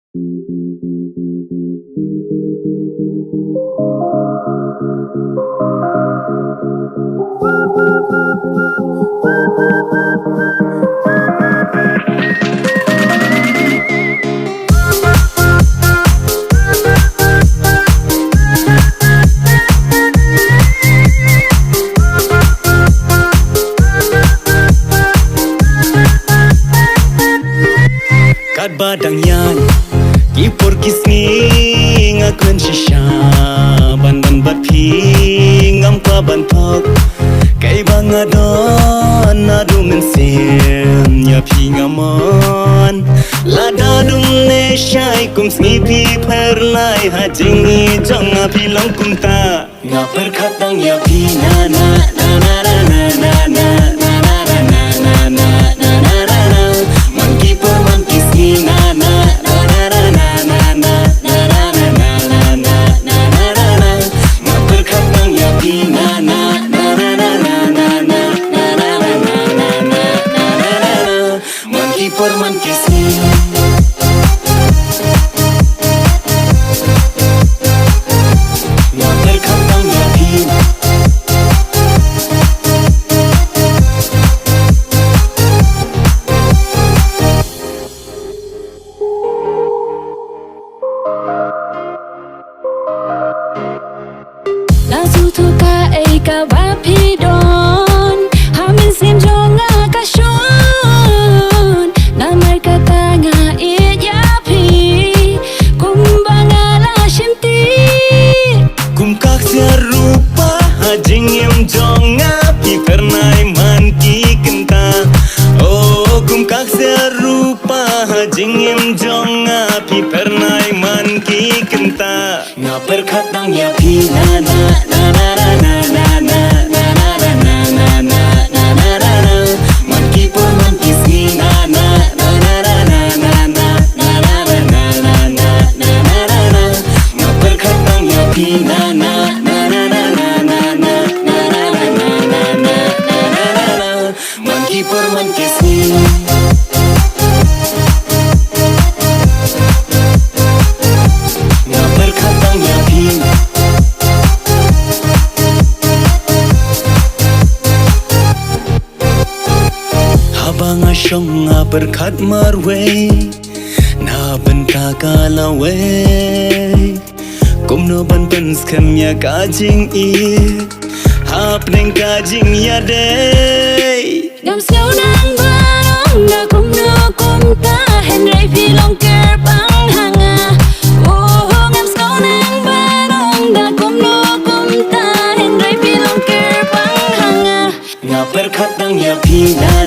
Kat badang yan Kipor kisngi ngakun shisha Bandan bapi ngam kwa bantok Kay bangadon nadu mensim Ya pi ngamon Lada dung ne syai kum sngi pi perlai Hajingi jong api long kum ta Ngapar katang ya pi na na na na na na na na na na na na na na na na na Monkey for monkey skin na na na na na na na na na na na na na na na na na Ngapar katang ya pi na na na na na na na na na na na na na na na Monkey for monkey skin Ka vapi don hamin sim jonga ka shon na mar ka tanga e ya pi kumbanga la shimti kum kak sia rupa hajing em jonga pi pernai man ki kenta oh kum kak sia rupa hajing em jonga pi pernai man ki kenta ngaper khatang ya pi na na na na na na Monkey for monkey skin Ngapar katang ya pin Habang asyong ngapar kat marwe Na benta kalawe Kum no ban pen skam ya kajing i Hap neng kajing ya day Gam sâu nang barong na kum no kum ta hen rai phi long ker bang hanga oh gam sâu nang barong na kum no kum ta hen rai phi long ker bang hanga Ngapar katang ya pi na